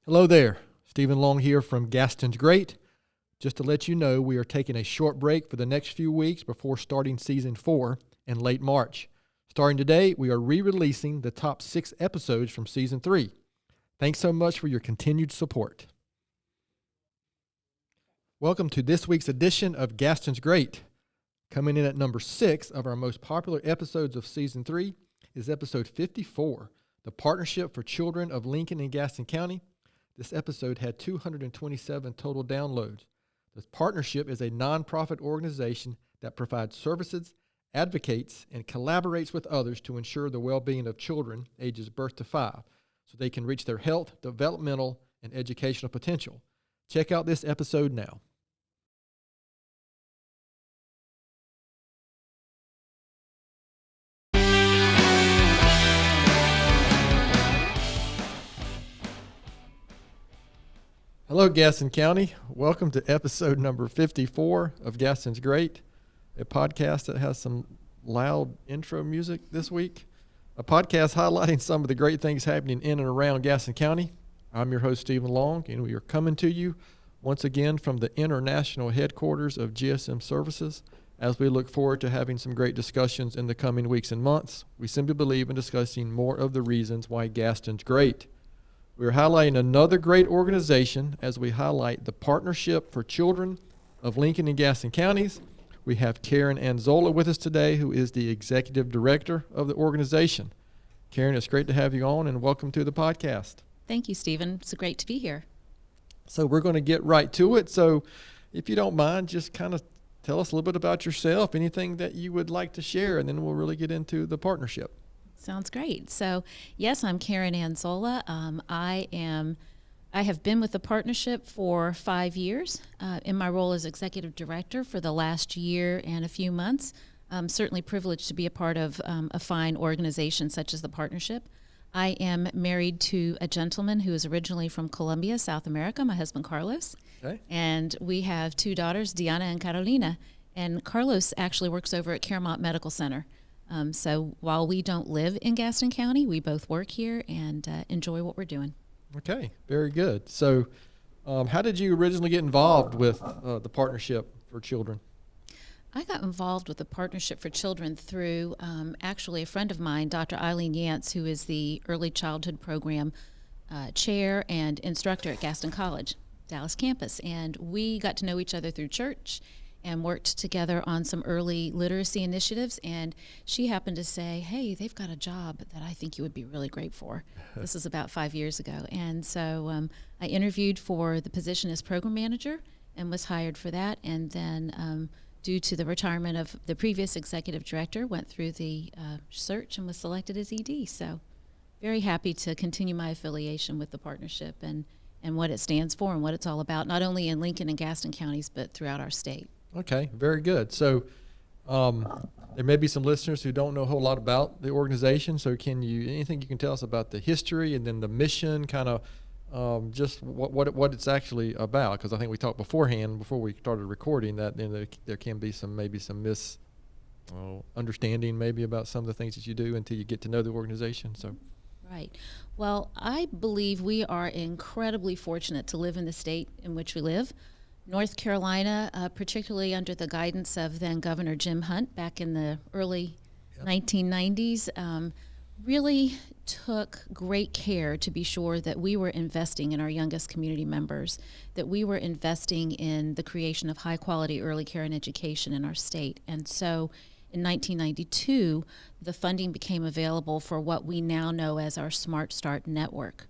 Hello there, Stephen Long here from Gaston's Great. Just to let you know, we are taking a short break for the next few weeks before starting Season 4 in late March. Starting today, we are re-releasing the top 6 episodes from Season 3. Thanks so much for your continued support. Welcome to this week's edition of Gaston's Great. Coming in at number 6 of our most popular episodes of Season 3 is episode 54, The Partnership for Children of Lincoln and Gaston County. This episode had 227 total downloads. This partnership is a nonprofit organization that provides services, advocates, and collaborates with others to ensure the well-being of children ages birth to 5 so they can reach their health, developmental, and educational potential. Check out this episode now. Hello, Gaston County. Welcome to episode number 54 of Gaston's Great, a podcast that has some loud intro music this week, a podcast highlighting some of the great things happening in and around Gaston County. I'm your host, Stephen Long, and we are coming to you once again from the international headquarters of GSM Services as we look forward to having some great discussions in the coming weeks and months. We simply believe in discussing more of the reasons why Gaston's great. We're highlighting another great organization as we highlight the Partnership for Children of Lincoln and Gaston Counties. We have Karen Anzola with us today, who is the Executive Director of the organization. Karen, it's great to have you on, and welcome to the podcast. Thank you, Stephen. It's great to be here. So we're going to get right to it. So if you don't mind, just kind of tell us a little bit about yourself, anything that you would like to share, and then we'll really get into the partnership. Sounds great. So, yes, I'm Karen Anzola. I have been with the partnership for 5 years in my role as executive director for the last year and a few months. I'm certainly privileged to be a part of a fine organization such as the partnership. I am married to a gentleman who is originally from Colombia, South America, my husband Carlos. Okay. And we have 2 daughters, Diana and Carolina. And Carlos actually works over at Caremont Medical Center. So while we don't live in Gaston County, we both work here and enjoy what we're doing. Okay, very good. So how did you originally get involved with the Partnership for Children? I got involved with the Partnership for Children through actually a friend of mine, Dr. Eileen Yance, who is the Early Childhood Program chair and instructor at Gaston College, Dallas campus. And we got to know each other through church and worked together on some early literacy initiatives. And she happened to say, hey, they've got a job that I think you would be really great for. This is about 5 years ago. And so I interviewed for the position as program manager and was hired for that. And then due to the retirement of the previous executive director, went through the search and was selected as ED. So very happy to continue my affiliation with the partnership and what it stands for and what it's all about, not only in Lincoln and Gaston counties, but throughout our state. Okay, very good. So there may be some listeners who don't know a whole lot about the organization. So anything you can tell us about the history and then the mission, kind of just what it's actually about? Because I think we talked beforehand, before we started recording, that there can be some understanding maybe about some of the things that you do until you get to know the organization. So. Right. Well, I believe we are incredibly fortunate to live in the state in which we live. North Carolina, particularly under the guidance of then Governor Jim Hunt back in the early 1990s, really took great care to be sure that we were investing in our youngest community members, that we were investing in the creation of high-quality early care and education in our state. And so in 1992, the funding became available for what we now know as our Smart Start Network.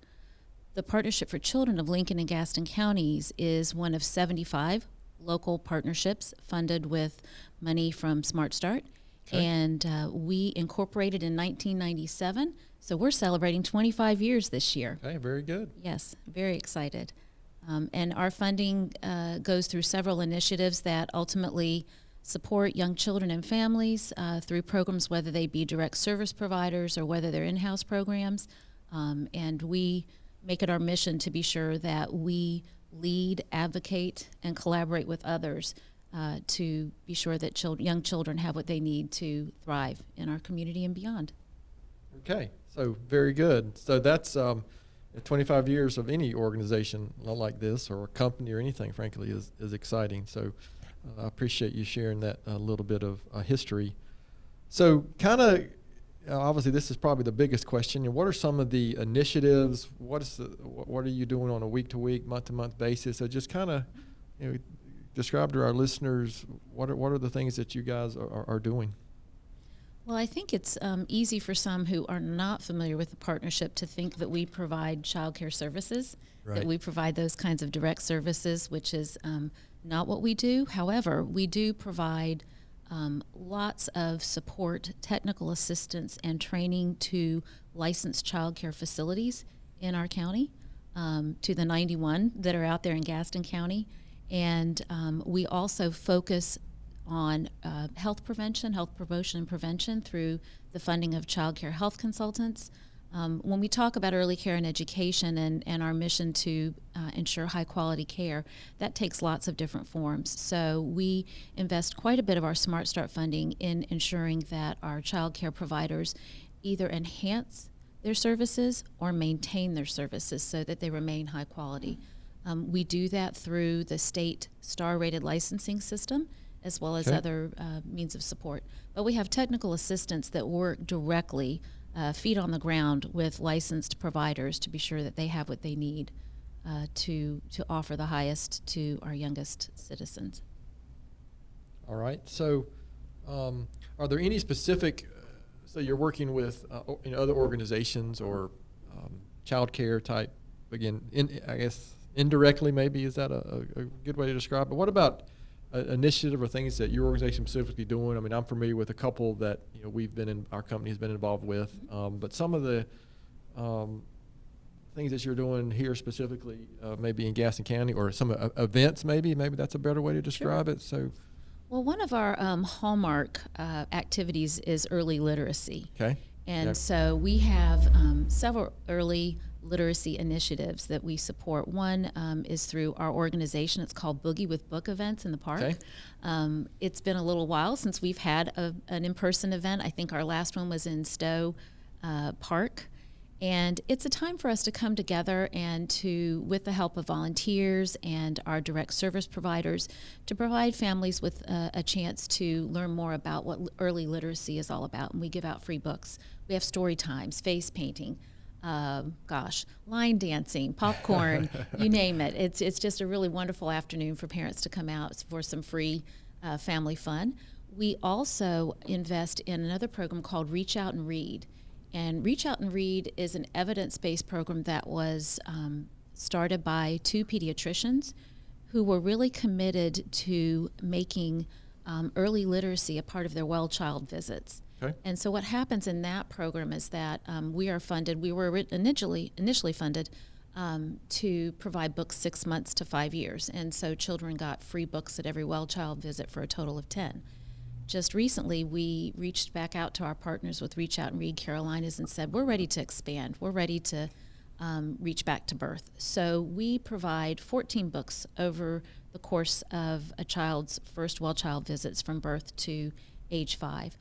The Partnership for Children of Lincoln and Gaston Counties is one of 75 local partnerships funded with money from Smart Start. Okay. And we incorporated in 1997, so we're celebrating 25 years this year. Okay, very good. Yes, very excited. And our funding goes through several initiatives that ultimately support young children and families through programs, whether they be direct service providers or whether they're in-house programs. And we make it our mission to be sure that we lead, advocate, and collaborate with others to be sure that young children have what they need to thrive in our community and beyond. Okay, so very good. So that's 25 years of any organization like this or a company or anything, frankly, is exciting. So I appreciate you sharing that little bit of history. So kind of, obviously, this is probably the biggest question. What are some of the initiatives? What are you doing on a week-to-week, month-to-month basis? So just kind of, describe to our listeners what are the things that you guys are doing. Well, I think it's easy for some who are not familiar with the partnership to think that we provide child care services, Right. that we provide those kinds of direct services, which is not what we do. However, we do provide lots of support, technical assistance, and training to licensed child care facilities in our county, to the 91 that are out there in Gaston County. And we also focus on health prevention, health promotion and prevention through the funding of child care health consultants. When we talk about early care and education and our mission to ensure high quality care, that takes lots of different forms. So we invest quite a bit of our Smart Start funding in ensuring that our child care providers either enhance their services or maintain their services so that they remain high quality. We do that through the state star-rated licensing system, as well as other means of support. But we have technical assistants that work directly, feet on the ground, with licensed providers to be sure that they have what they need to offer the highest to our youngest citizens. All right. So are there any specific, so you're working with other organizations or child care type, again, I guess indirectly maybe, is that a good way to describe it? What about initiative or things that your organization specifically doing? I mean, I'm familiar with a couple that our company has been involved with, but some of the things that you're doing here specifically, maybe in Gaston County, or some events, maybe that's a better way to describe it. So, well, one of our hallmark activities is early literacy. Okay. And so we have several early literacy initiatives that we support. One is through our organization. It's called Boogie with Book Events in the Park. Okay. It's been a little while since we've had an in-person event. I think our last one was in Stowe Park. And it's a time for us to come together and to, with the help of volunteers and our direct service providers, to provide families with a chance to learn more about what early literacy is all about. And we give out free books. We have story times, face painting, line dancing, popcorn, you name it. It's just a really wonderful afternoon for parents to come out for some free family fun. We also invest in another program called Reach Out and Read. And Reach Out and Read is an evidence-based program that was started by two pediatricians who were really committed to making early literacy a part of their well child visits. Okay. And so what happens in that program is that we are funded, we were initially funded to provide books 6 months to 5 years. And so children got free books at every well child visit for a total of 10. Just recently, we reached back out to our partners with Reach Out and Read Carolinas and said, we're ready to expand. We're ready to reach back to birth. So we provide 14 books over the course of a child's first well child visits from birth to age 5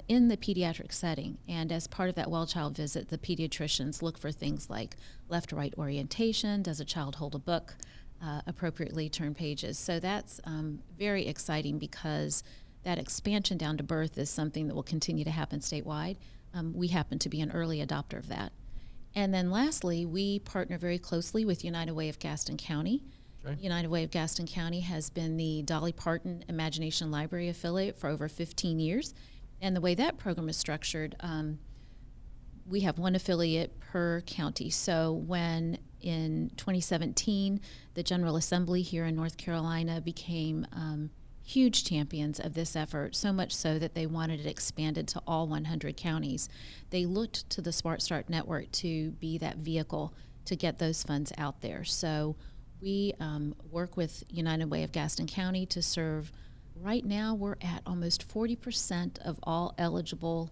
in the pediatric setting. And as part of that well child visit, the pediatricians look for things like left to right orientation, does a child hold a book, appropriately turn pages. So that's very exciting because that expansion down to birth is something that will continue to happen statewide. We happen to be an early adopter of that. And then lastly, we partner very closely with United Way of Gaston County. Okay. United Way of Gaston County has been the Dolly Parton Imagination Library affiliate for over 15 years. And the way that program is structured, we have one affiliate per county. So when in 2017, the General Assembly here in North Carolina became huge champions of this effort, so much so that they wanted it expanded to all 100 counties. They looked to the Smart Start Network to be that vehicle to get those funds out there. So we work with United Way of Gaston County to serve. Right now, we're at almost 40% of all eligible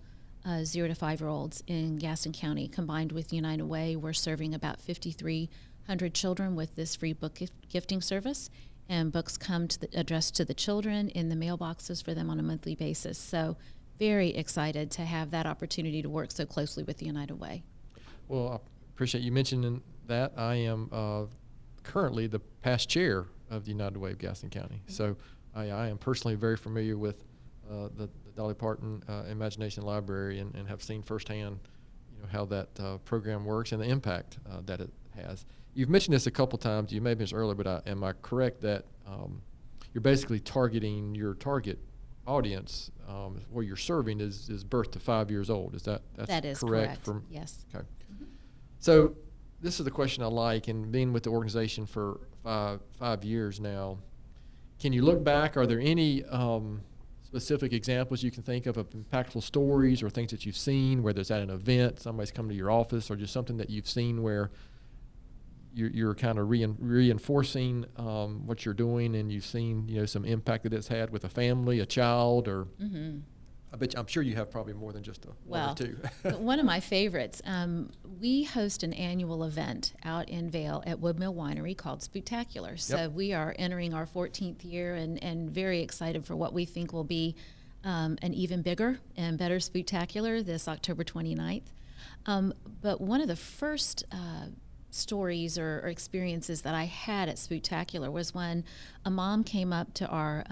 0 to 5-year-olds in Gaston County. Combined with United Way, we're serving about 5,300 children with this free book gifting service. And books come addressed to the children in the mailboxes for them on a monthly basis. So very excited to have that opportunity to work so closely with the United Way. Well, I appreciate you mentioning that, I am currently the past chair of the United Way of Gaston County. So I am personally very familiar with the Dolly Parton Imagination Library and have seen firsthand, how that program works and the impact that it has. You've mentioned this a couple times. You may have mentioned earlier, but am I correct that you're basically targeting your target audience where you're serving is birth to 5 years old? That is correct. Yes. Okay. So this is the question I like, and being with the organization for five years now, can you look back? Are there any specific examples you can think of impactful stories or things that you've seen, whether it's at an event, somebody's come to your office, or just something that you've seen where you're kind of reinforcing what you're doing, and you've seen some impact that it's had with a family, a child, or I'm sure you have probably more than just one or two. One of my favorites, we host an annual event out in Vail at Woodmill Winery called Spooktacular. So we are entering our 14th year and very excited for what we think will be an even bigger and better Spooktacular this October 29th. But one of the first stories or experiences that I had at Spooktacular was when a mom came up to our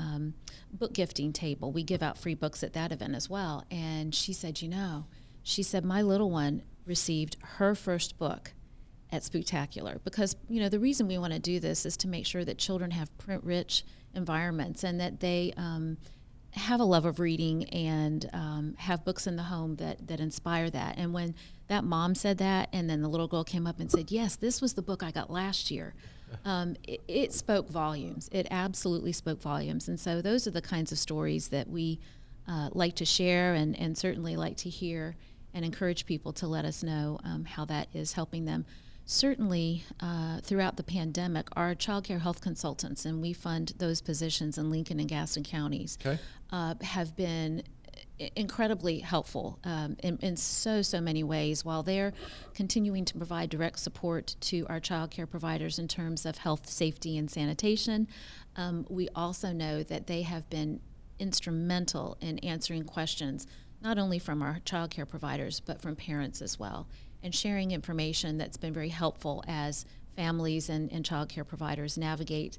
book gifting table. We give out free books at that event as well. And she said, my little one received her first book at Spooktacular because, the reason we want to do this is to make sure that children have print-rich environments and that they have a love of reading and have books in the home that inspire that. And when that mom said that, and then the little girl came up and said, yes, this was the book I got last year, it spoke volumes. It absolutely spoke volumes. And so those are the kinds of stories that we like to share and certainly like to hear and encourage people to let us know how that is helping them. Certainly, throughout the pandemic, our child care health consultants, and we fund those positions in Lincoln and Gaston counties, have been incredibly helpful in so many ways. While they're continuing to provide direct support to our child care providers in terms of health, safety, and sanitation, we also know that they have been instrumental in answering questions, not only from our child care providers, but from parents as well, and sharing information that's been very helpful as families and child care providers navigate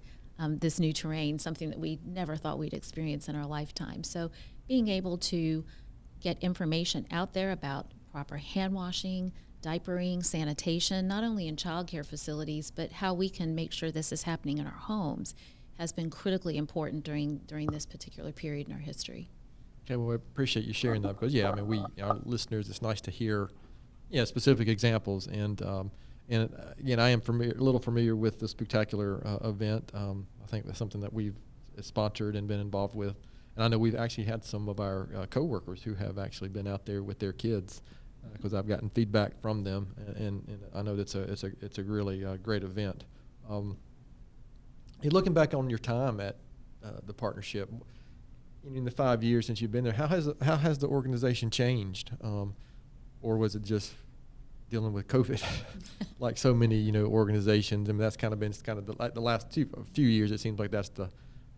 this new terrain, something that we never thought we'd experience in our lifetime. So being able to get information out there about proper hand washing, diapering, sanitation, not only in child care facilities, but how we can make sure this is happening in our homes has been critically important during this particular period in our history. Okay, well, I appreciate you sharing that because, our listeners, it's nice to hear specific examples. And again, I am a little familiar with the Spooktacular event. I think that's something that we've sponsored and been involved with. And I know we've actually had some of our coworkers who have actually been out there with their kids because I've gotten feedback from them, and I know it's a really great event. Looking back on your time at the partnership, in the 5 years since you've been there, how has the organization changed, or was it just dealing with COVID, like so many organizations? I mean, that's kind of been the last few years. It seems like that's the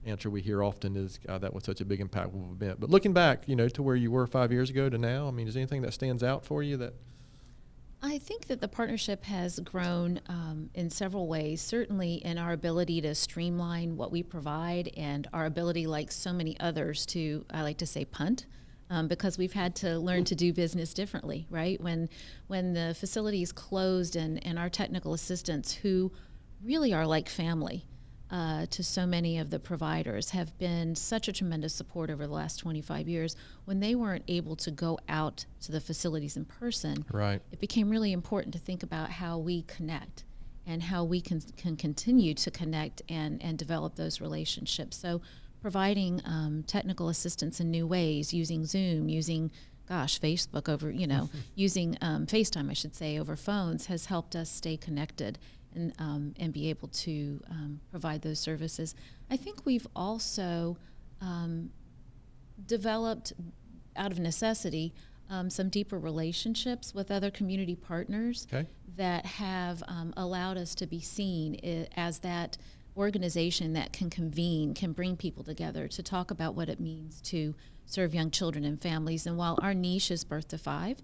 answer we hear often is that was such a big impactful event. But looking back, to where you were 5 years ago to now, I mean, is there anything that stands out for you that? I think that the partnership has grown in several ways, certainly in our ability to streamline what we provide and our ability, like so many others, to, I like to say, punt, because we've had to learn to do business differently, right? When the facilities closed and our technical assistants, who really are like family to so many of the providers, have been such a tremendous support over the last 25 years. When they weren't able to go out to the facilities in person, right, it became really important to think about how we connect and how we can continue to connect and develop those relationships. So providing technical assistance in new ways, using Zoom, using Facebook over, using FaceTime, I should say, over phones, has helped us stay connected and be able to provide those services. I think we've also developed, out of necessity, some deeper relationships with other community partners that have allowed us to be seen as that organization that can convene, can bring people together to talk about what it means to serve young children and families. And while our niche is birth to 5,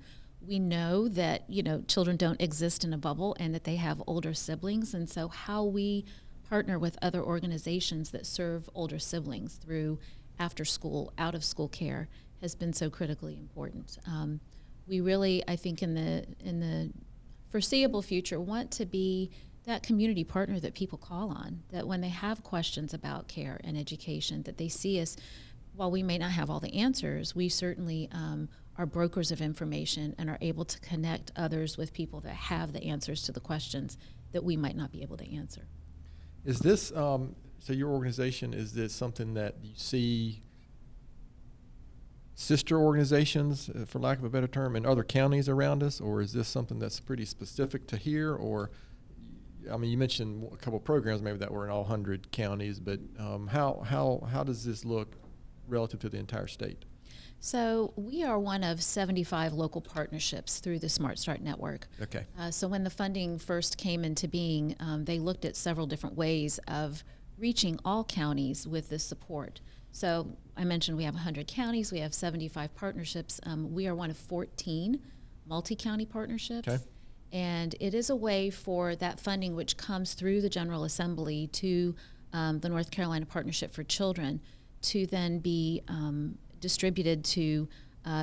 We know that, children don't exist in a bubble and that they have older siblings. And so how we partner with other organizations that serve older siblings through after school, out of school care has been so critically important. We really, I think in the foreseeable future, want to be that community partner that people call on, that when they have questions about care and education, that they see us. While we may not have all the answers, we certainly are brokers of information and are able to connect others with people that have the answers to the questions that we might not be able to answer. Is this, so your organization, is this something that you see sister organizations, for lack of a better term, in other counties around us, or is this something that's pretty specific to here? Or, I mean, you mentioned a couple of programs maybe that were in all 100 counties, but how does this look relative to the entire state? So we are one of 75 local partnerships through the Smart Start Network. Okay. So when the funding first came into being, they looked at several different ways of reaching all counties with this support. So I mentioned we have 100 counties, we have 75 partnerships. We are one of 14 multi-county partnerships. Okay. And it is a way for that funding, which comes through the General Assembly to the North Carolina Partnership for Children, to then be distributed to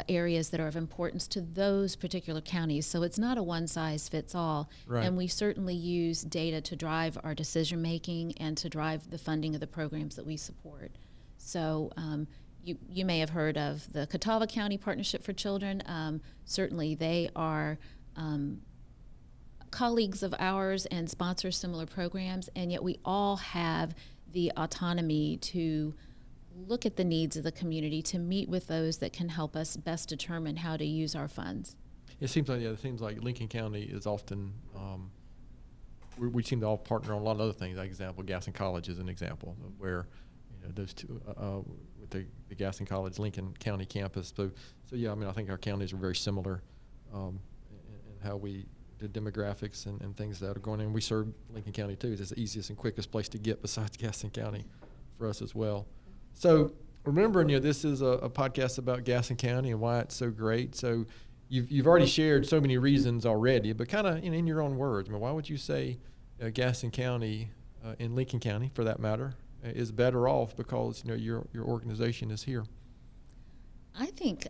areas that are of importance to those particular counties. So it's not a one-size-fits-all. Right. And we certainly use data to drive our decision-making and to drive the funding of the programs that we support. So you may have heard of the Catawba County Partnership for Children. Certainly they are colleagues of ours and sponsor similar programs, and yet we all have the autonomy to look at the needs of the community, to meet with those that can help us best determine how to use our funds. It seems like Lincoln County is often, we seem to all partner on a lot of other things. Like example, Gaston College is an example of where, those two, with the Gaston College Lincoln County campus. So yeah, I mean, I think our counties are very similar in how the demographics and things that are going on. We serve Lincoln County too. It's the easiest and quickest place to get besides Gaston County for us as well. So remembering, this is a podcast about Gaston County and why it's so great. So you've already shared so many reasons already, but kind of in your own words, I mean, why would you say Gaston County and Lincoln County, for that matter, is better off because your organization is here? I think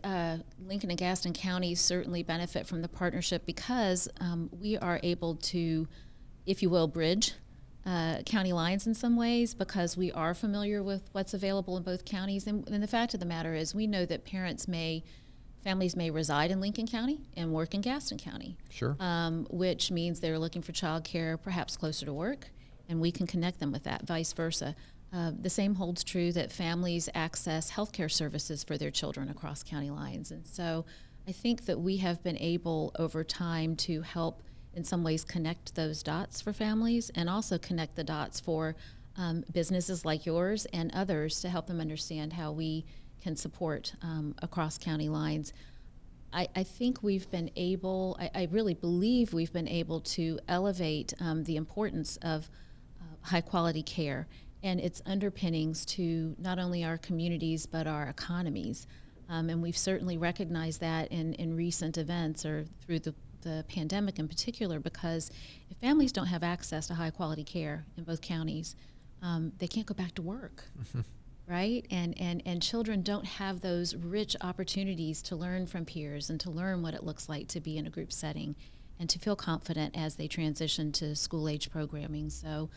Lincoln and Gaston counties certainly benefit from the partnership because we are able to, if you will, bridge county lines in some ways, because we are familiar with what's available in both counties. And the fact of the matter is we know that families may reside in Lincoln County and work in Gaston County. Sure. Which means they're looking for childcare perhaps closer to work, and we can connect them with that, vice versa. The same holds true that families access healthcare services for their children across county lines. And so I think that we have been able over time to help in some ways connect those dots for families, and also connect the dots for businesses like yours and others to help them understand how we can support across county lines. I think we've been able, I really believe we've been able to elevate the importance of high quality care and its underpinnings to not only our communities but our economies. And we've certainly recognized that in recent events, or through the pandemic in particular, because if families don't have access to high quality care in both counties, they can't go back to work, right? And children don't have those rich opportunities to learn from peers and to learn what it looks like to be in a group setting and to feel confident as they transition to school age programming. So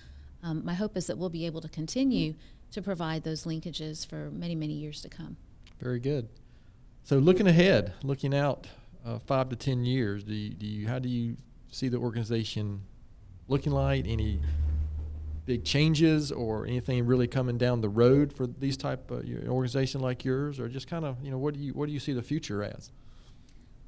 my hope is that we'll be able to continue to provide those linkages for many, many years to come. Very good. So looking ahead, looking out 5 to 10 years, how do you see the organization looking like? Any big changes or anything really coming down the road for these type of organization like yours, or just kind of what do you see the future as?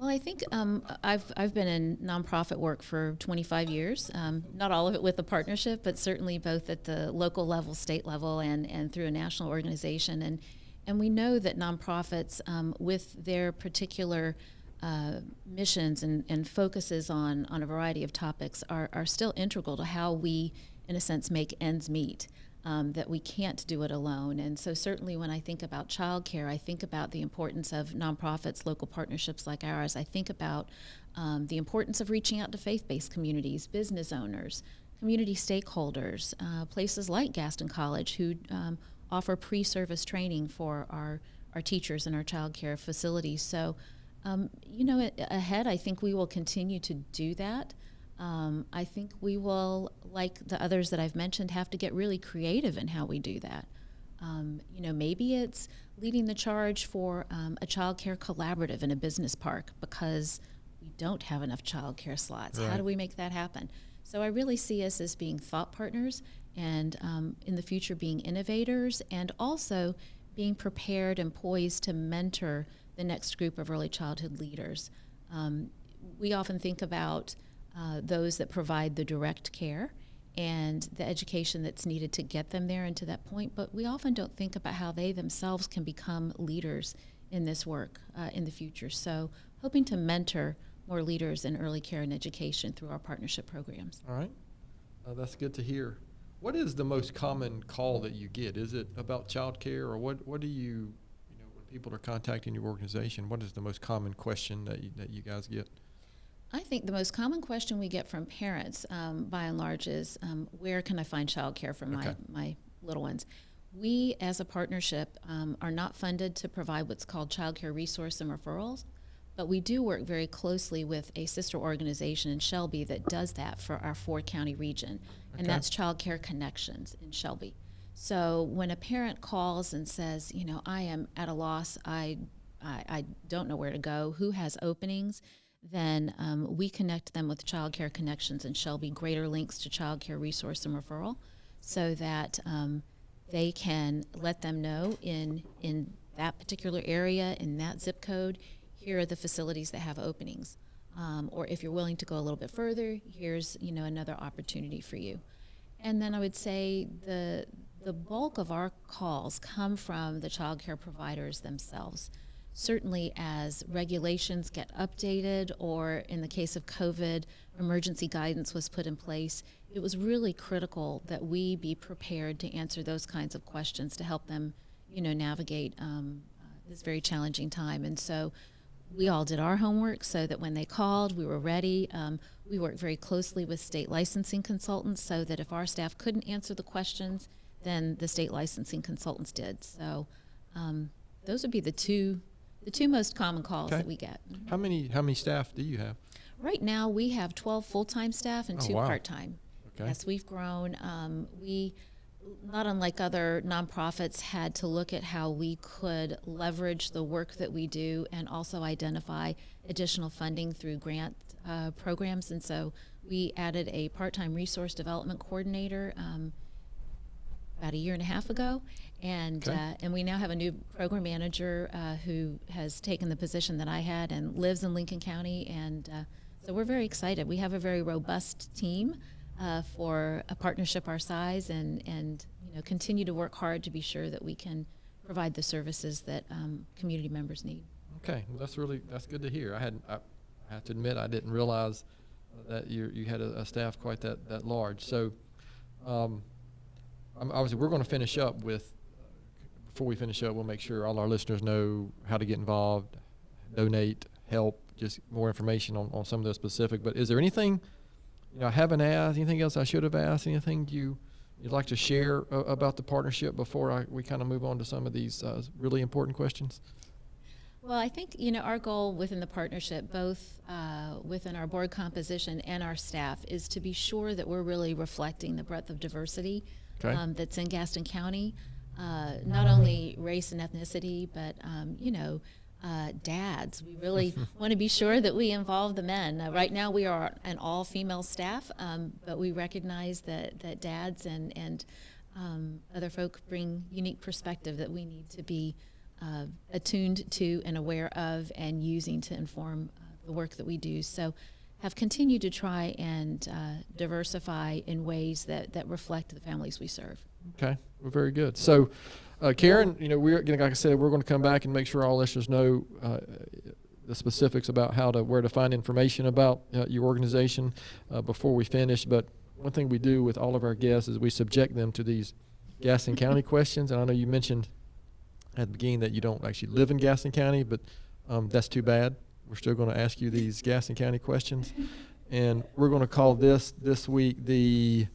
Well, I think I've been in nonprofit work for 25 years, not all of it with the partnership, but certainly both at the local level, state level, and through a national organization. And we know that nonprofits, with their particular missions and focuses on a variety of topics, are still integral to how we, in a sense, make ends meet. that we can't do it alone. And so certainly when I think about childcare, I think about the importance of nonprofits, local partnerships like ours. I think about the importance of reaching out to faith-based communities, business owners, community stakeholders, places like Gaston College who offer pre-service training for our teachers in our childcare facilities. So, ahead, I think we will continue to do that. I think we will, like the others that I've mentioned, have to get really creative in how we do that. Maybe it's leading the charge for a child care collaborative in a business park because we don't have enough child care slots. Right. How do we make that happen? So I really see us as being thought partners and in the future being innovators and also being prepared and poised to mentor the next group of early childhood leaders. We often think about those that provide the direct care and the education that's needed to get them there and to that point, but we often don't think about how they themselves can become leaders in this work in the future. So hoping to mentor more leaders in early care and education through our partnership programs. All right. That's good to hear. What is the most common call that you get? Is it about child care, or what do you when people are contacting your organization, what is the most common question that you guys get? I think the most common question we get from parents, by and large, is where can I find child care for my little ones? We, as a partnership, are not funded to provide what's called child care resource and referrals, but we do work very closely with a sister organization in Shelby that does that for our 4-county region, and that's Child Care Connections in Shelby. So when a parent calls and says, I am at a loss, I don't know where to go, who has openings, then we connect them with Child Care Connections in Shelby, greater links to Child Care Resource and Referral, so that they can let them know in that particular area, in that zip code, here are the facilities that have openings. Or if you're willing to go a little bit further, here's another opportunity for you. And then I would say the bulk of our calls come from the child care providers themselves. Certainly as regulations get updated, or in the case of COVID, emergency guidance was put in place, it was really critical that we be prepared to answer those kinds of questions to help them, navigate this very challenging time. And so we all did our homework so that when they called, we were ready. We worked very closely with state licensing consultants so that if our staff couldn't answer the questions, then the state licensing consultants did. So those would be the two most common calls that we get. How many staff do you have? Right now we have 12 full-time staff and 2 part-time. Okay. Yes, we've grown. We, not unlike other nonprofits, had to look at how we could leverage the work that we do and also identify additional funding through grant programs. And so we added a part-time resource development coordinator about 1.5 years ago. And we now have a new program manager who has taken the position that I had and lives in Lincoln County. And so we're very excited. We have a very robust team for a partnership our size, and continue to work hard to be sure that we can provide the services that community members need. Okay, well, that's good to hear. I have to admit I didn't realize that you had a staff quite that large. So obviously we're going to finish up with. Before we finish up, we'll make sure all our listeners know how to get involved, donate, help, just more information on some of those specific. But is there anything I haven't asked, anything else I should have asked, anything you'd like to share about the partnership before we kind of move on to some of these really important questions? Well, I think, our goal within the partnership, both within our board composition and our staff, is to be sure that we're really reflecting the breadth of diversity that's in Gaston County. Not only race and ethnicity, but, dads. We really want to be sure that we involve the men. Right now we are an all-female staff, but we recognize that dads and other folk bring unique perspective that we need to be attuned to and aware of and using to inform the work that we do. So have continued to try and diversify in ways that reflect the families we serve. Okay, well, very good. So, Karen, we're like I said, we're going to come back and make sure all listeners know the specifics about where to find information about your organization before we finish. But one thing we do with all of our guests is we subject them to these Gaston County questions. And I know you mentioned at the beginning that you don't actually live in Gaston County, but that's too bad. We're still going to ask you these Gaston County questions. And we're going to call this week the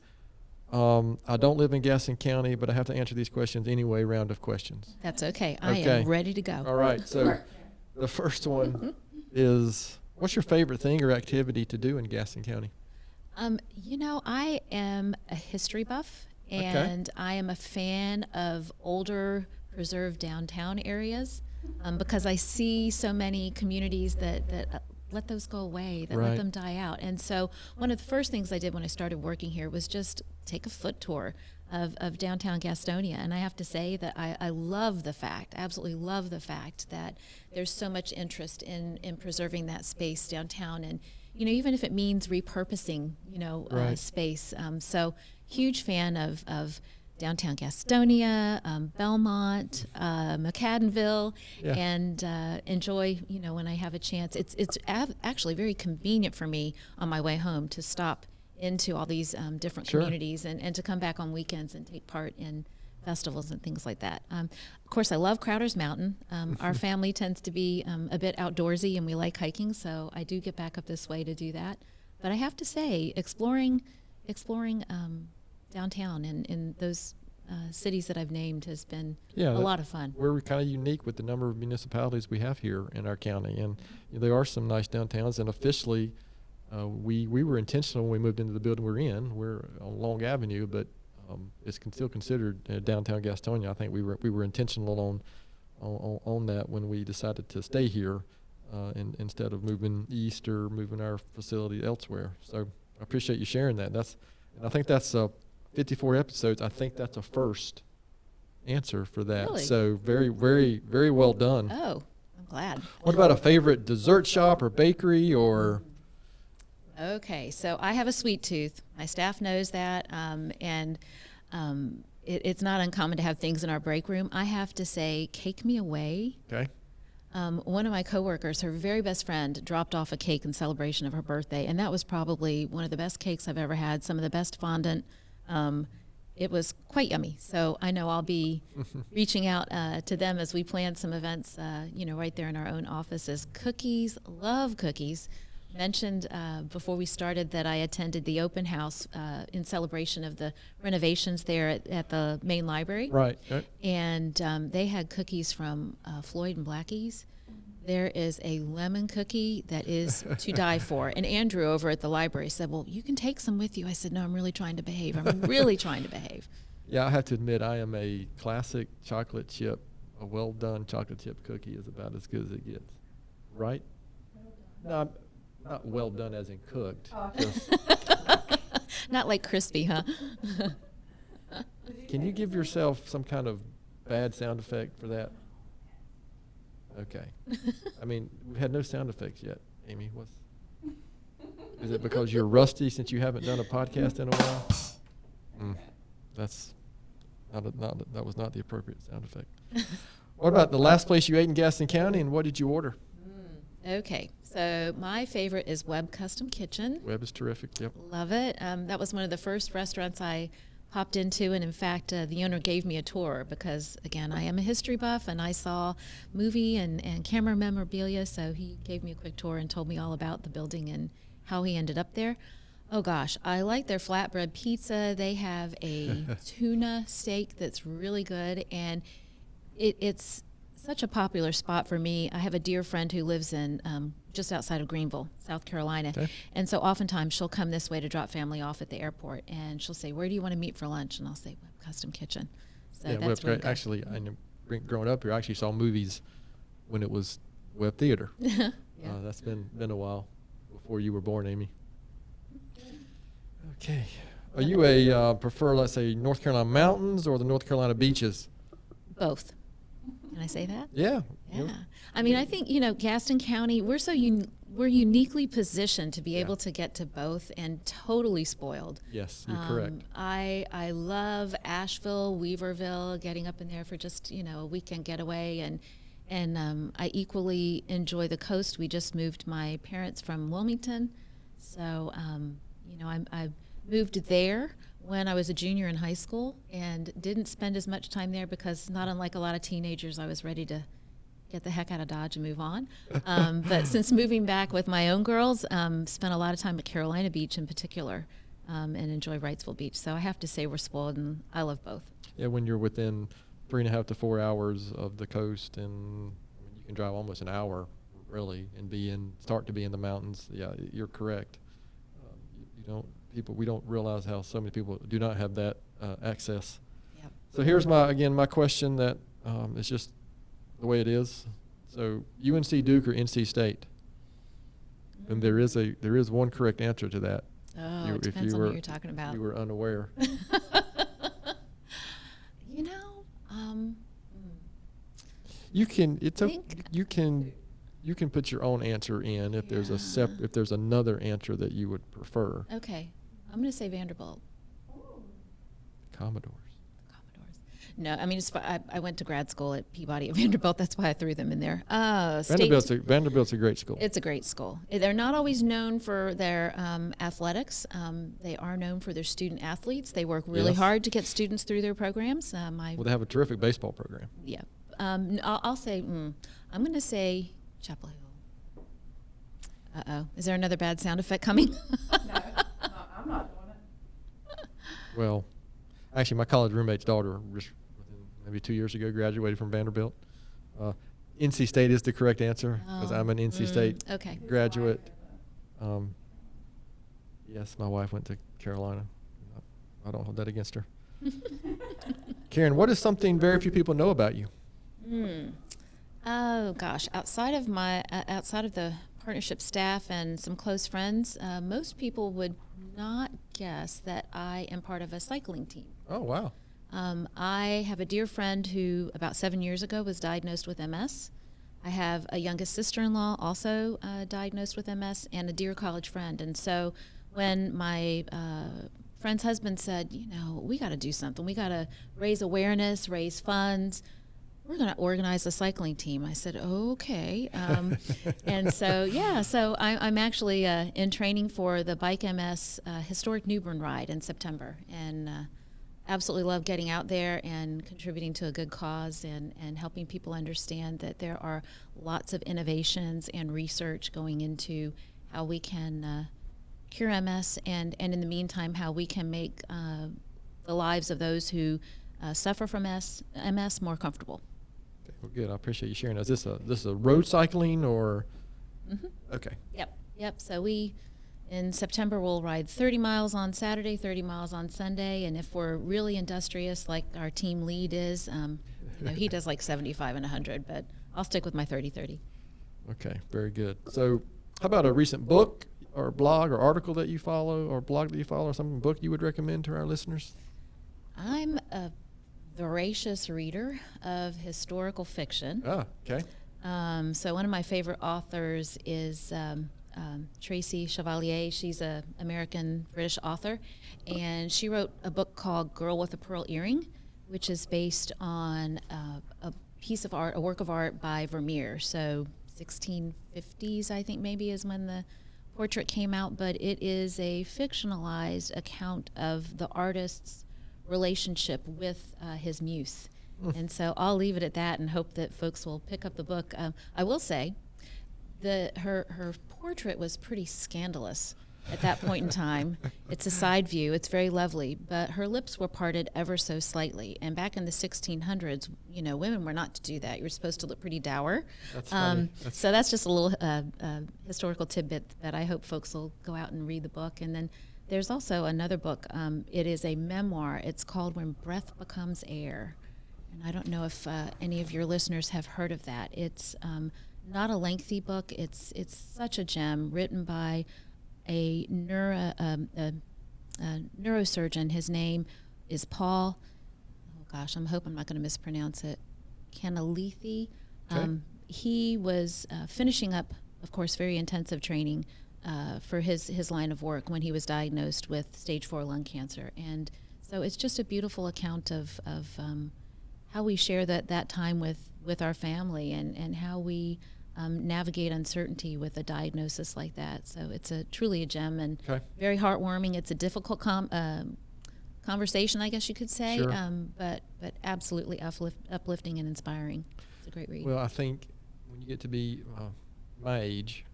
I don't live in Gaston County, but I have to answer these questions anyway round of questions. That's okay. I am ready to go. All right. So the first one is, what's your favorite thing or activity to do in Gaston County? I am a history buff, and I am a fan of older preserved downtown areas because I see so many communities that let those go away, that let them die out. And so one of the first things I did when I started working here was just take a foot tour of downtown Gastonia. And I have to say that I love the fact, absolutely love the fact that there's so much interest in preserving that space downtown. And, even if it means repurposing, space. So huge fan of downtown Gastonia, Belmont, McAdenville, and enjoy, when I have a chance. It's actually very convenient for me on my way home to stop into all these different communities and to come back on weekends and take part in festivals and things like that. Of course, I love Crowder's Mountain. Our family tends to be a bit outdoorsy, and we like hiking, so I do get back up this way to do that. But I have to say, exploring downtown and in those cities that I've named has been a lot of fun. We're kind of unique with the number of municipalities we have here in our county, and there are some nice downtowns. And officially, we were intentional when we moved into the building we're in. We're on Long Avenue, but it's still considered downtown Gastonia. I think we were intentional on that when we decided to stay here, instead of moving east or moving our facility elsewhere. So I appreciate you sharing that. And I think that's 54 episodes. I think that's a first answer for that. Really? So very, very, very well done. Oh, I'm glad. What about a favorite dessert shop or bakery or? Okay, so I have a sweet tooth. My staff knows that, and it's not uncommon to have things in our break room. I have to say, Cake Me Away. Okay. One of my coworkers, her very best friend, dropped off a cake in celebration of her birthday, and that was probably one of the best cakes I've ever had, some of the best fondant. It was quite yummy. So I know I'll be reaching out to them as we plan some events, right there in our own offices. Cookies, love cookies. Mentioned before we started that I attended the open house in celebration of the renovations there at the main library. Right. And they had cookies from Floyd and Blackie's. There is a lemon cookie that is to die for. And Andrew over at the library said, well, you can take some with you. I said, no, I'm really trying to behave. I'm really trying to behave. Yeah, I have to admit, I am a classic chocolate chip. A well-done chocolate chip cookie is about as good as it gets. Right? No, not well done as in cooked. Not like crispy, huh? Can you give yourself some kind of bad sound effect for that? Okay. I mean, we've had no sound effects yet, Amy. Is it because you're rusty since you haven't done a podcast in a while? That's that was not the appropriate sound effect. What about the last place you ate in Gaston County, and what did you order? Okay, so my favorite is Webb Custom Kitchen. Webb is terrific. Yep. Love it. That was one of the first restaurants I popped into, and in fact, the owner gave me a tour because, again, I am a history buff, and I saw movie and camera memorabilia, so he gave me a quick tour and told me all about the building and how he ended up there. Oh gosh, I like their flatbread pizza. They have a tuna steak that's really good, and it's such a popular spot for me. I have a dear friend who lives in just outside of Greenville, South Carolina. Okay. And so oftentimes she'll come this way to drop family off at the airport, and she'll say, where do you want to meet for lunch? And I'll say, Webb Custom Kitchen. So that's Webb's great. Actually, growing up here, I actually saw movies when it was Webb Theater. Yeah. That's been a while before you were born, Amy. Okay. Are you prefer, let's say, North Carolina mountains or the North Carolina beaches? Both. Can I say that? Yeah. I mean, I think, Gaston County, we're uniquely positioned to be able to get to both, and totally spoiled. Yes, you're correct. I love Asheville, Weaverville, getting up in there for just, a weekend getaway, and I equally enjoy the coast. We just moved my parents from Wilmington, so, I moved there when I was a junior in high school and didn't spend as much time there because, not unlike a lot of teenagers, I was ready to get the heck out of Dodge and move on. But since moving back with my own girls, spent a lot of time at Carolina Beach in particular, and enjoy Wrightsville Beach. So I have to say we're spoiled, and I love both. Yeah, when you're within 3.5 to 4 hours of the coast, and you can drive almost an hour, really, and start to be in the mountains. Yeah, you're correct. We don't realize how so many people do not have that access. Yep. So here's my question that is just the way it is. So UNC Duke or NC State? And there is one correct answer to that. Oh, it depends on what you're talking about. You were unaware. You can put your own answer in if there's if there's another answer that you would prefer. Okay, I'm going to say Vanderbilt. Commodores. No, I mean, I went to grad school at Peabody at Vanderbilt. That's why I threw them in there. Vanderbilt's a great school. It's a great school. They're not always known for their athletics. They are known for their student athletes. They work really hard to get students through their programs. Well, they have a terrific baseball program. Yeah. I'll say, I'm going to say Chapel Hill. Uh-oh. Is there another bad sound effect coming? No, I'm not doing it. Well, actually, my college roommate's daughter, just maybe 2 years ago, graduated from Vanderbilt. NC State is the correct answer because I'm an NC State graduate. Yes, my wife went to Carolina. I don't hold that against her. Karen, what is something very few people know about you? Oh gosh, outside of the partnership staff and some close friends, most people would not guess that I am part of a cycling team. Oh, wow. I have a dear friend who about 7 years ago was diagnosed with MS. I have a youngest sister-in-law also diagnosed with MS, and a dear college friend. And so when my friend's husband said, we got to do something. We got to raise awareness, raise funds. We're going to organize a cycling team. I said, okay. And so I'm actually in training for the Bike MS Historic New Bern Ride in September, and absolutely love getting out there and contributing to a good cause and helping people understand that there are lots of innovations and research going into how we can cure MS, and in the meantime, how we can make the lives of those who suffer from MS more comfortable. Well, good. I appreciate you sharing. Is this a road cycling or? Mm-hmm. Okay. Yep. So in September, we'll ride 30 miles on Saturday, 30 miles on Sunday, and if we're really industrious, like our team lead is, he does like 75 and 100, but I'll stick with my 30-30. Okay, very good. So how about a recent book or blog or article that you follow or blog that you follow or some book you would recommend to our listeners? I'm a voracious reader of historical fiction. Ah, okay. So one of my favorite authors is Tracy Chevalier. She's an American-British author, and she wrote a book called Girl with a Pearl Earring, which is based on a piece of art, a work of art by Vermeer. So 1650s, I think maybe, is when the portrait came out, but it is a fictionalized account of the artist's relationship with his muse. And so I'll leave it at that and hope that folks will pick up the book. I will say her portrait was pretty scandalous at that point in time. It's a side view. It's very lovely, but her lips were parted ever so slightly. And back in the 1600s, women were not to do that. You were supposed to look pretty dour. That's funny. So that's just a little historical tidbit that I hope folks will go out and read the book. And then there's also another book. It is a memoir. It's called When Breath Becomes Air. And I don't know if any of your listeners have heard of that. It's not a lengthy book. It's such a gem, written by a neurosurgeon. His name is Paul. Oh gosh, I'm hoping I'm not going to mispronounce it. Canalethi. Okay. He was finishing up, of course, very intensive training for his line of work when he was diagnosed with stage 4 lung cancer. And so it's just a beautiful account of how we share that time with our family and how we navigate uncertainty with a diagnosis like that. So it's truly a gem and very heartwarming. It's a difficult conversation, I guess you could say. Sure. But absolutely uplifting and inspiring. It's a great read. Well, I think when you get to be my age,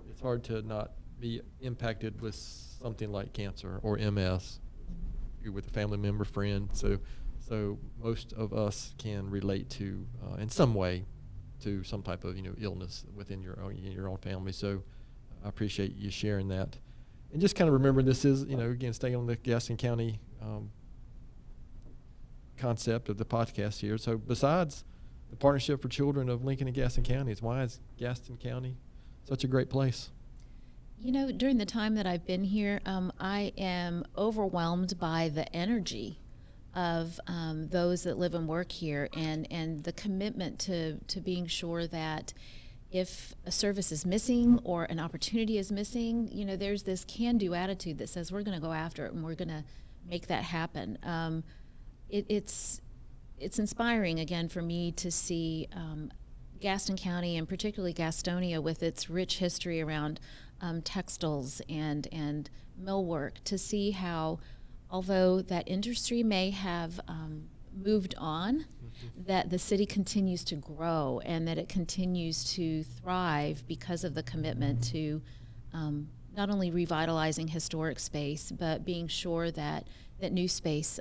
it's hard to not be impacted with something like cancer or MS. You're with a family member, friend. So most of us can relate to, in some way, to some type of illness within your own family. So I appreciate you sharing that, and just kind of remember this is again staying on the Gaston County concept of the podcast here. So besides the Partnership for Children of Lincoln and Gaston Counties, why is Gaston County such a great place? During the time that I've been here, I am overwhelmed by the energy of those that live and work here, and the commitment to being sure that if a service is missing or an opportunity is missing, there's this can-do attitude that says we're going to go after it and we're going to make that happen. It's inspiring, again, for me to see Gaston County, and particularly Gastonia, with its rich history around textiles and millwork, to see how, although that industry may have moved on, that the city continues to grow and that it continues to thrive because of the commitment to not only revitalizing historic space, but being sure that new space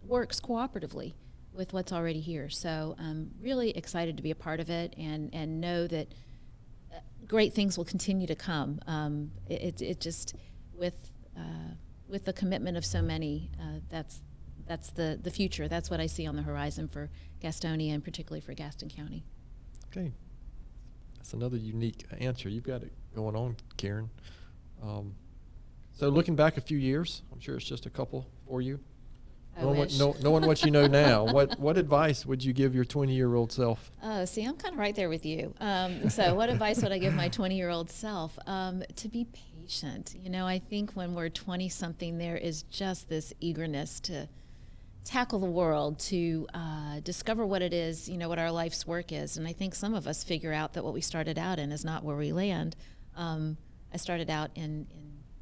works cooperatively with what's already here. So I'm really excited to be a part of it and know that great things will continue to come. It just, with the commitment of so many, that's the future. That's what I see on the horizon for Gastonia, and particularly for Gaston County. Okay. That's another unique answer. You've got it going on, Karen. So looking back a few years, I'm sure it's just a couple for you. Knowing what you know now, what advice would you give your 20-year-old self? Oh, see, I'm kind of right there with you. So what advice would I give my 20-year-old self? To be patient. I think when we're 20-something, there is just this eagerness to tackle the world, to discover what it is, what our life's work is. And I think some of us figure out that what we started out in is not where we land. I started out in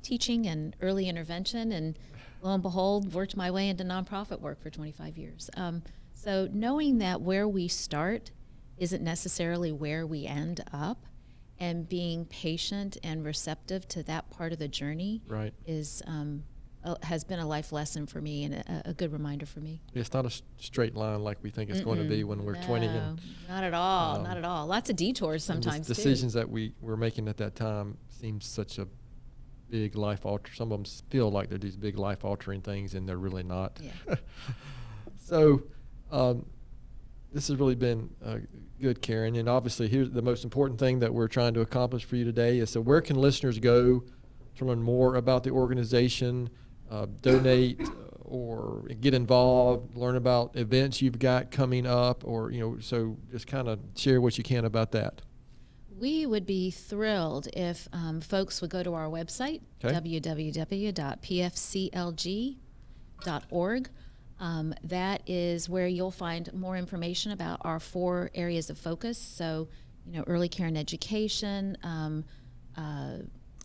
teaching and early intervention, and lo and behold, worked my way into nonprofit work for 25 years. So knowing that where we start isn't necessarily where we end up, and being patient and receptive to that part of the journey is has been a life lesson for me, and a good reminder for me. It's not a straight line like we think it's going to be when we're 20. And, not at all, not at all. Lots of detours sometimes, the decisions that we were making at that time seems such a big life alter. Some of them feel like they're these big life altering things, and they're really not. Yeah. So this has really been good, Karen. And obviously, here's the most important thing that we're trying to accomplish for you today is, so where can listeners go to learn more about the organization, donate, or get involved, learn about events you've got coming up, or so just kind of share what you can about that. We would be thrilled if folks would go to our website, www.pfclg.org. That is where you'll find more information about our 4 areas of focus. So, early care and education,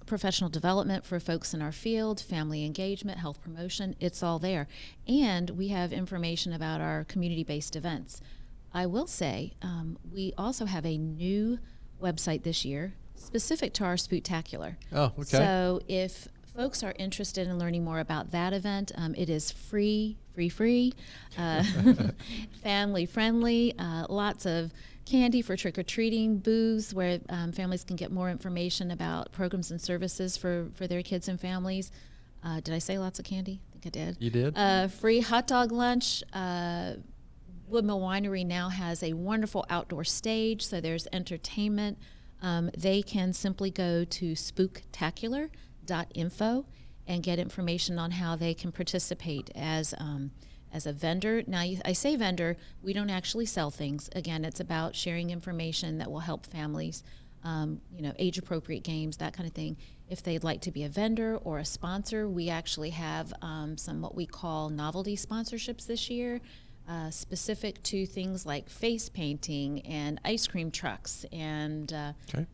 professional development for folks in our field, family engagement, health promotion, it's all there. And we have information about our community-based events. I will say we also have a new website this year specific to our Spooktacular. Oh, okay. So if folks are interested in learning more about that event, it is free, family friendly, lots of candy for trick-or-treating, booths where families can get more information about programs and services for their kids and families. Did I say lots of candy? I think I did. You did? Free hot dog lunch. Woodmill Winery now has a wonderful outdoor stage, so there's entertainment. They can simply go to spooktacular.info and get information on how they can participate as a vendor. Now, I say vendor, we don't actually sell things. Again, it's about sharing information that will help families, age-appropriate games, that kind of thing. If they'd like to be a vendor or a sponsor, we actually have some what we call novelty sponsorships this year. specific to things like face painting and ice cream trucks and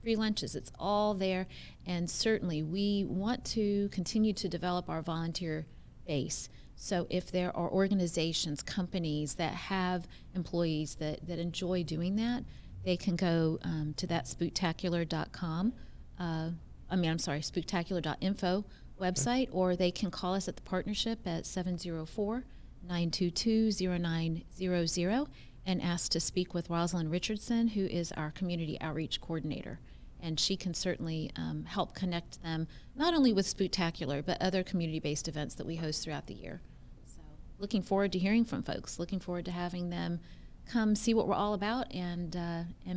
free lunches. It's all there. And certainly we want to continue to develop our volunteer base. So if there are organizations, companies that have employees that enjoy doing that, they can go to that spooktacular.com, spooktacular.info website, or they can call us at the partnership at 704-922-0900 and ask to speak with Rosalind Richardson, who is our community outreach coordinator. And she can certainly help connect them, not only with Spooktacular, but other community-based events that we host throughout the year. So looking forward to hearing from folks, looking forward to having them come see what we're all about and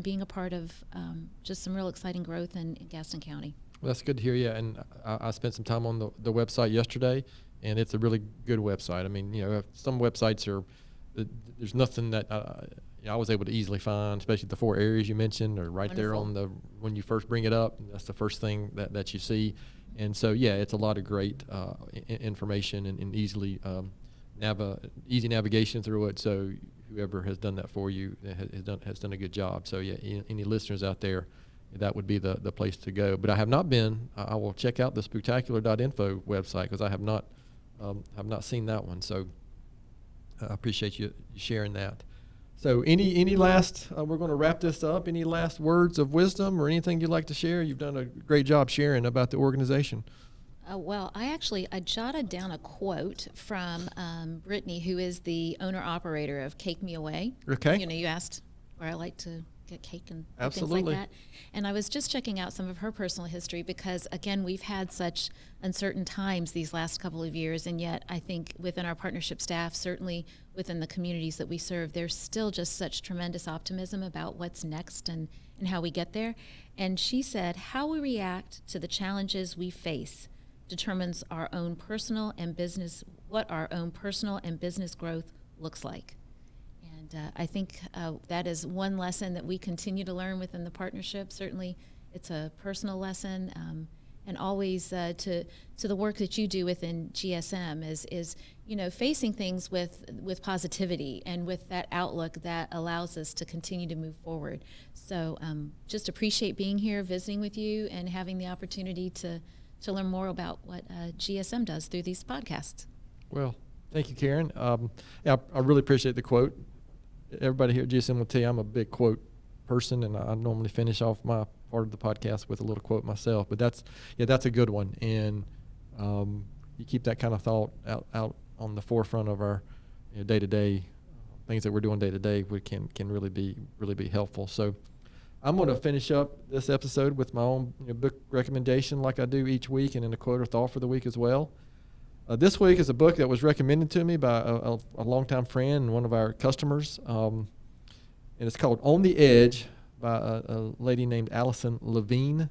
being a part of just some real exciting growth in Gaston County. Well, that's good to hear. Yeah, and I spent some time on the website yesterday, and it's a really good website. I mean, some websites are there's nothing that I was able to easily find, especially the 4 areas you mentioned, or right there on when you first bring it up. That's the first thing that you see, and so yeah, it's a lot of great information and easy navigation through it. So whoever has done that for you has done a good job. So yeah, any listeners out there, that would be the place to go. But I have not been. I will check out the spooktacular.info website because I have not seen that one. So I appreciate you sharing that. So any last, we're going to wrap this up. Any last words of wisdom or anything you'd like to share? You've done a great job sharing about the organization. Well, I jotted down a quote from Brittany, who is the owner-operator of Cake Me Away. Okay. You asked where I like to get cake and Absolutely. things like that. And I was just checking out some of her personal history because, again, we've had such uncertain times these last couple of years, and yet I think within our partnership staff, certainly within the communities that we serve, there's still just such tremendous optimism about what's next and how we get there. And she said, how we react to the challenges we face determines what our own personal and business growth looks like. And I think that is one lesson that we continue to learn within the partnership. Certainly it's a personal lesson, and always to the work that you do within GSM is facing things with positivity and with that outlook that allows us to continue to move forward. So just appreciate being here, visiting with you, and having the opportunity to learn more about what GSM does through these podcasts. Well, thank you, Karen. I really appreciate the quote. Everybody here at GSM will tell you I'm a big quote person, and I normally finish off my part of the podcast with a little quote myself. But that's a good one, and you keep that kind of thought out on the forefront of our day-to-day things that we're doing day-to-day. We can really be helpful. So I'm going to finish up this episode with my own book recommendation like I do each week, and then a quote or thought for the week as well. This week is a book that was recommended to me by a longtime friend and one of our customers, and it's called On the Edge by a lady named Allison Levine.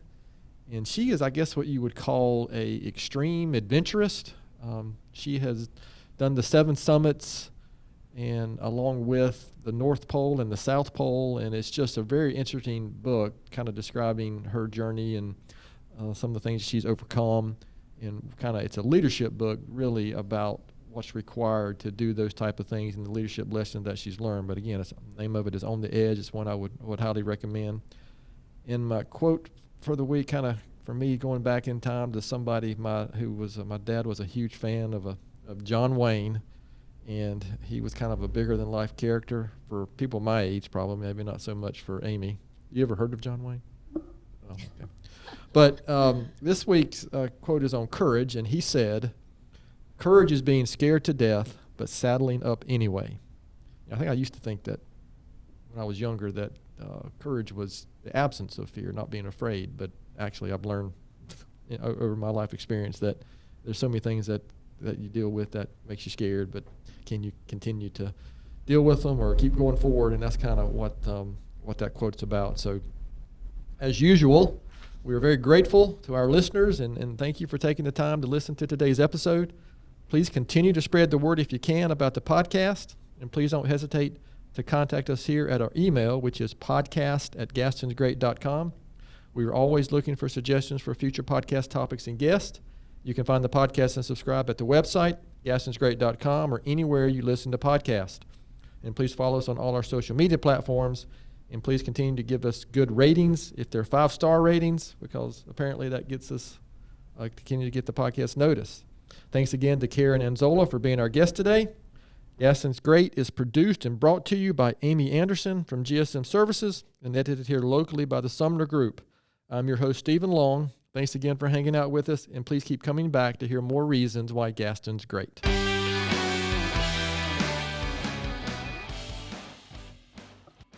And she is, I guess, what you would call a extreme adventurist. She has done the 7 summits, and along with the North Pole and the South Pole, and it's just a very interesting book kind of describing her journey and some of the things she's overcome, and it's a leadership book really about what's required to do those type of things and the leadership lessons that she's learned. But again, the name of it is On the Edge. It's one I would highly recommend. And my quote for the week, kind of for me, going back in time to somebody my dad was a huge fan of John Wayne. And he was kind of a bigger-than-life character for people my age, probably, maybe not so much for Amy. You ever heard of John Wayne? Oh, okay. But this week's quote is on courage, and he said, "Courage is being scared to death, but saddling up anyway." I think I used to think that when I was younger that courage was the absence of fear, not being afraid. But actually, I've learned over my life experience that there's so many things that you deal with that makes you scared, but can you continue to deal with them or keep going forward? And that's kind of what that quote's about. So as usual, we are very grateful to our listeners, and thank you for taking the time to listen to today's episode. Please continue to spread the word if you can about the podcast, and please don't hesitate to contact us here at our email, which is podcast@gastonsgreat.com. We are always looking for suggestions for future podcast topics and guests. You can find the podcast and subscribe at the website, gastonsgreat.com, or anywhere you listen to podcasts. And please follow us on all our social media platforms. And please continue to give us good ratings if they're 5-star ratings, because apparently that gets us continue to get the podcast notice. Thanks again to Karen Anzola for being our guest today. Gaston's Great is produced and brought to you by Amy Anderson from GSM Services and edited here locally by the Sumner Group. I'm your host, Stephen Long. Thanks again for hanging out with us, and please keep coming back to hear more reasons why Gaston's great.